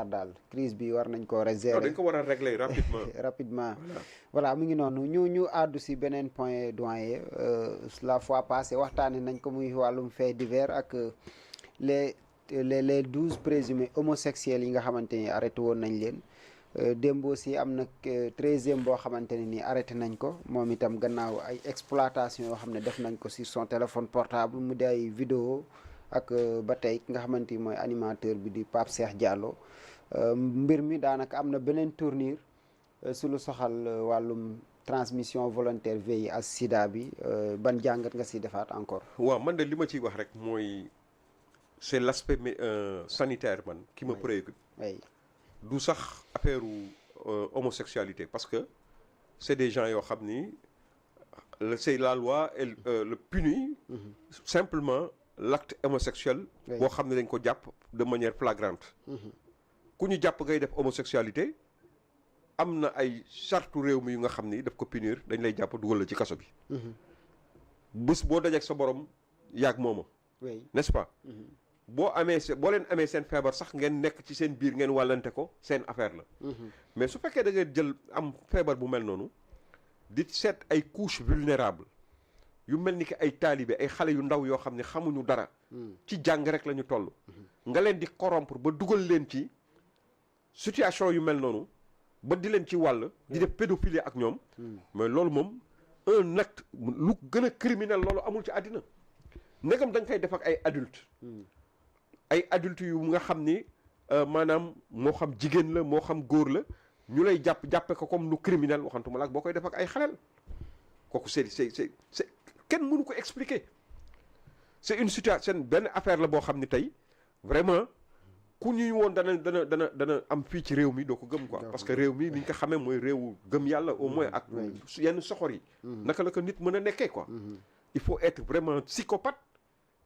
daal crise bi war nañ ko gérer. dañ ko war a régler rapidement. rapidement voilà mu ngi noonu ñu àddu si beneen point doyen la fois passée waxtaane nañ ko muy wàllum fait divers ak les 12 présumés homosexuels yi nga xamante ni arrêté woon nañ leen. démb aussi am na 13e boo xamante ne nii arrêté nañ ko moom itam gannaaw ay exploitation yoo xam ne def nañ ko sur son téléphone portable mu di ay vidéo ak ba tey ki nga xamante ni mooy animateur bi di Pape Cheikh Diallo mbir mi daanaka am na beneen tournure su lu soxal wàllum transmission volontaire VIH sida bi ban jàngat nga si defaat encore. waaw man de li ma ciy wax rek mooy c'est l'aspect sanitaire man qui me préoccupe. oui. du sax affaire homosexualité parce que c'est des gens yoo xam ni c'est la loi elle le punit simplement l'acte homosexuel boo xam ne dañ ko jàpp de manière flagrante ku ñu jàpp ngay def homosexualité am na ay chartu réew mi yu nga xam ni daf ko punir dañ lay jàpp dugal la ci kaso bi bés boo dajeek sa borom yaag mooma n'est-ce pas boo leen amee seen feebar sax ngeen nekk ci seen biir ngeen wàllante ko seen affaire la mais su fekkee da ngeen jël am feebar bu mel noonu di seet ay couches vulnérables yu mel ni ki ay taalibe ay xale yu ndaw yoo xam ne xamuñu dara ci jàng rek la ñu toll nga leen di corrompre ba dugal leen ci situation yu mel noonu ba di leen ci wàll di def pédophilie ak ñoom mais loolu moom un acte lu gën a criminel loolu amul ci àddina ndegam da nga koy def ak ay adultes yu nga xam ni maanaam moo xam jigéen la moo xam góor la ñu lay jàppe ko comme lu criminel waxantuma la ak boo koy def ak ay xaleel kooku c'est kenn mënu ko expliquer c'est une situation benn affaire la boo xam ni tey vraiment ku ñuy woon dana am fii ci réew mi doo ko gëm quoi parce que réew mi ni ñu ko xamee mooy réewu gëm yàlla au moins ak yenn soxor yi naka la ko nit mën a nekkee quoi il faut être vraiment psychopathe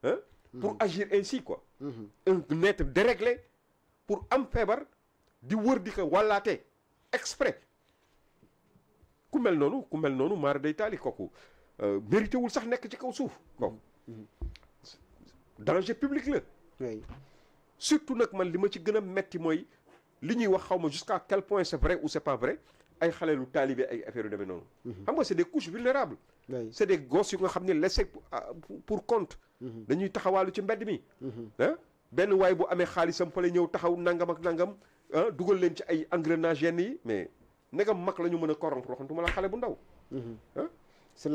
hein pour agir ainsi quoi un être déréglé pour am feebar di wër di ko wàllaatee exprès ku mel noonu maara day taali kooku mérité wul sax nekk ci kaw suuf kooku danger public la surtout nag man li ma ci gën a metti mooy li ñuy wax xaw ma jusqu'à quel point c'est vrai ou c'est pas vrai ay xale lu taalibe ay affaire yu demee noonu xam nga c'est des couches vulnérables c'est des gosses yu nga xam ne laissés pour compte dañuy taxawaalu ci mbedd mi ah benn waay bu amee xaalisam fa la ñëw taxaw nangam ak nangam ah dugal leen ci ay engrenage yenn yi mais negam mag la ñu mën a corrompre waxantuma la xale bu ndaw ah sur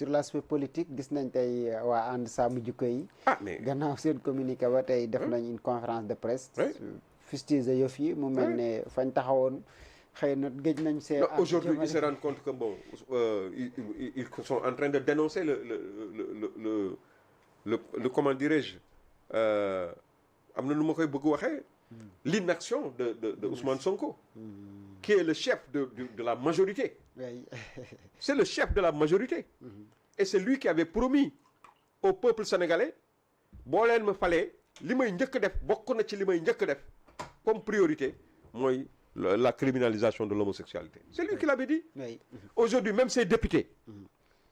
l'aspect politique gis nañ tey waa ànd sàmm jikko yi mais gannaaw seen communiqué ba tey def nañ une conférence de presse fustige yëf yi mu mel ne fañ taxawoon xëy na géej nañ see aujourd'hui ils se rendent compte que bon ils sont en train de dénoncer le comment dirais-je am na nu ma koy bëgg waxee l'inaction de Ousmane Sonko qui est le chef de la majorité c'est le chef de la majorité et c'est lui qui avait promis au peuple sénégalais boo leen ma falee li may njëkk def bokk na ci li may njëkk def comme priorité mooy la criminalisation de l'homosexualité c'est lui qui l'avait dit aujourd'hui même ses députés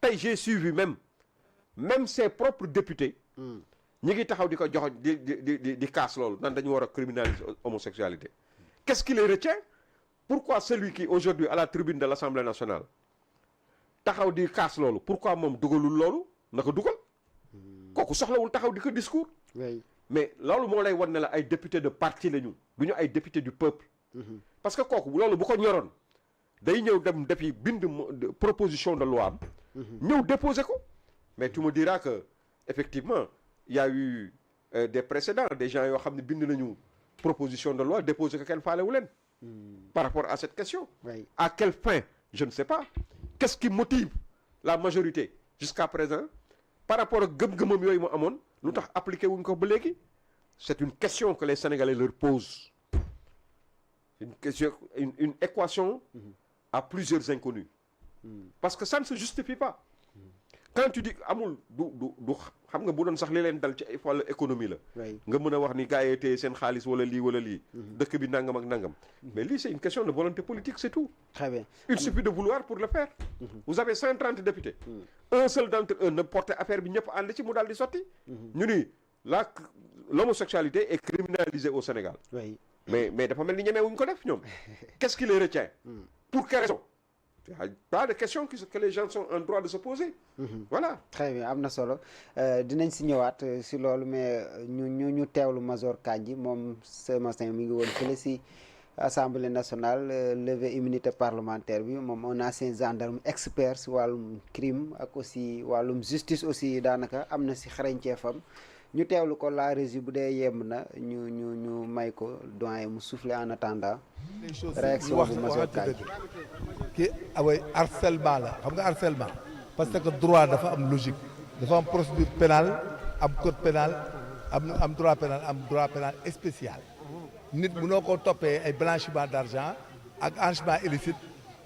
tey j'ai suivi même ses propres députés ñi ngi taxaw di ko joxoñ di kaas loolu nan dañu war a criminaliser homosexualité qu'est-ce qui les retient pourquoi celui qui aujourd'hui à la tribune de l'Assemblée nationale taxaw di kaas loolu pourquoi moom dugalul loolu na ko dugal kooku soxlawul taxaw di ko discours mais loolu moo lay wan ne la ay député de parti la ñu du ñu ay député du peuple parce que kooku loolu bu ko ñoroon day ñëw dem defi bind proposition de loi am ñëw déposer ko mais tu me diras que effectivement il y a eu des précédents des gens yoo xam ne bind nañu proposition de loi déposer ko kenn faalewu leen par rapport à cette question à quelle fin je ne sais pas qu'est-ce qui motive la majorité jusqu'à présent par rapport ak gëm-gëmam yooyu mu amoon lu tax appliqué wuñ ko ba léegi c'est une question que les Sénégalais leur posent une question une équation à plusieurs inconnus parce que ça ne se justifie pas quand tu dis amul du xam nga bu doon sax li leen dal ci wàllu économie la nga mën a wax ni gars yi téye seen xaalis wala lii dëkk bi nangam ak nangam mais lii c'est une question de volonté politique c'est tout très bien il suffit de vouloir pour le faire vous avez 130 députés un seul d'entre eux ne porte affaire bi ñëpp ànd ci mu daal di sotti ñu ni l'homosexualité est criminalisée au Sénégal mais dafa mel ni ñemee wuñ ko def ñoom. Qu'est-ce qui les retient? Pour quelle raison? Il y a pas de questions que les gens sont en droit de se poser. Voilà. très bien am na solo dinañ si ñëwaat si loolu mais ñu teewlu Major Kandji moom ce matin mi ngi woon fële si Assemblée nationale levée immunité parlementaire bi moom un ancien gendarme expert si wàllum crime ak aussi wàllum justice aussi daanaka am na si xarañteefam ñu teewlu ko la régie bu dee yemb na ñu may ko doyen mu souffler en attendant réaction bu Major Kandji ki away harcèlement la xam nga harcèlement parce que droit dafa am logique dafa am procédure pénale am code pénal am droit pénal spécial nit mënoo ko toppee ay blanchiment d'argent ak enrichissement illicite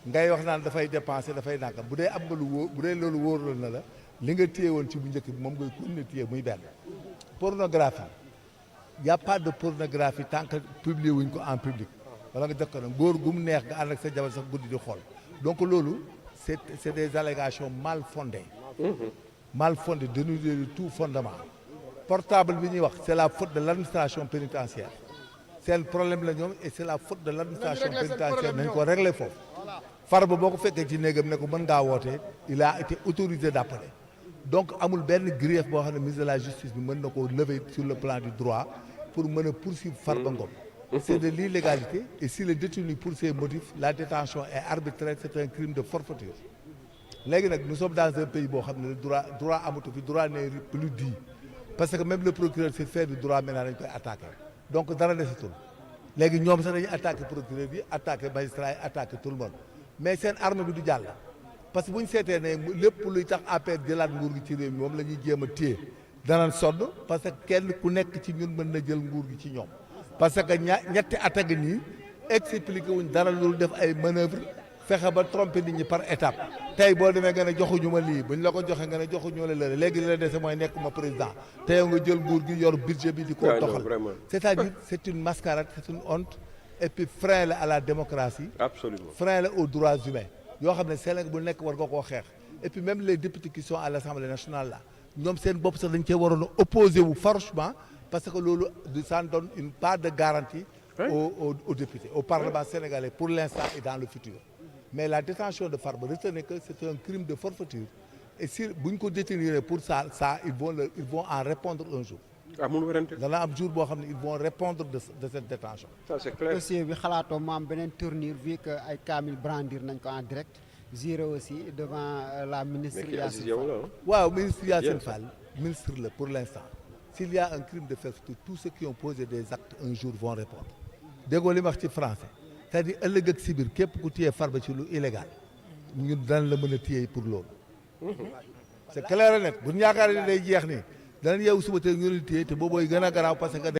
ngay wax naan dafay dépenser dafay naka bu dee am nga lu wóor bu dee loolu wóorul na la li nga téye woon ci bu njëkk bi moom ngay continuer téye muy benn pornographie y a pas de pornographie tant que publier wuñ ko en public wala nga def ko nag góor gu mu neex nga ànd ak sa jabar sax guddi di xool donc loolu c'est des allégations mal fondées dénuées de tout fondement portable bi ñuy wax c'est la faute de l'administration pénitentiaire seen problème la ñoom et c'est la faute de l'administration pénitentiaire nañ ko régler foofu Farba boo ko fekkee ci néegam ne ko mën ngaa woote il a été autorisé d'appeler donc amul benn grief boo xam ne ministre de la justice bi mën na ko lever sur le plan du droit pour mën a poursuivre Farba Ngom c'est de l'illégalité et si le détenu pour ces motifs la détention est arbitraire c'est un crime de forfaiture léegi nag nous sommes dans un pays boo xam ne droit amatu fi droit n'est plus dit parce que même le procureur s'est fait du droit maintenant dañ koy attaquer donc dara desatul léegi ñoom sax dañuy attaquer procureur bi attaquer magistrat yi attaquer tout le monde mais seen arme bi du jàll parce que bu ñu seetee ne lépp luy tax APR jëlaat nguur gi ci réew mi moom la ñuy jéem a téye danañ sonn parce que kenn ku nekk ci ñun mën na jël nguur gi ci ñoom parce que ñetti attaque nii expliqué wuñ dara loolu def ay manœuvre fexe ba tromper nit ñi par étape tey boo demee nga ne joxuñu ma lii buñ la ko joxe nga ne joxuñu la lële léegi li la dese mooy nekkuma président te yow nga jël nguur gi yor budget bi di ko doxal c'est-à-dire c'est une mascarade c'est une honte et puis frein la à la démocratie Absolument. frein la aux droits humains yoo xam ne Sénégal bu nekk war nga koo xeex et puis même les députés qui sont à l'Assemblée nationale là ñoom seen bopp sax dañ cee waroon a opposé wu farouchement parce que loolu ça donne une part de garantie aux députés au Parlement sénégalais pour l'instant et dans le futur mais la détention de Farba retenez que c'est un crime de forfaiture et si bu ñu ko détenir pour ça ils vont en répondre un jour amul werante. dana am jour boo xam ne ils vont répondre de cette détention Ça c'est clair. dossier bi xalaatoo mu am beneen tournure vu que ay kaamil brandir nañ ko en direct géré aussi devant la ministre Mais qui Yassine Aziz Yow Fall. la, hein? waaw ministre Yassine Yes. Fall ministre la pour l'instant s'il y a un crime de forfaiture tous ceux qui ont posé des actes un jour vont répondre déggoo li ma wax ci français c'est-à-dire ëllëg ak si biir képp ku téye Farba ci lu illégal ñun danañ la mën a téye pour loolu c'est clair et net bu ñu yaakaar ne day jeex nii danañ yeewu suba te ñu leen téye te boobooy gën a garaaw parce que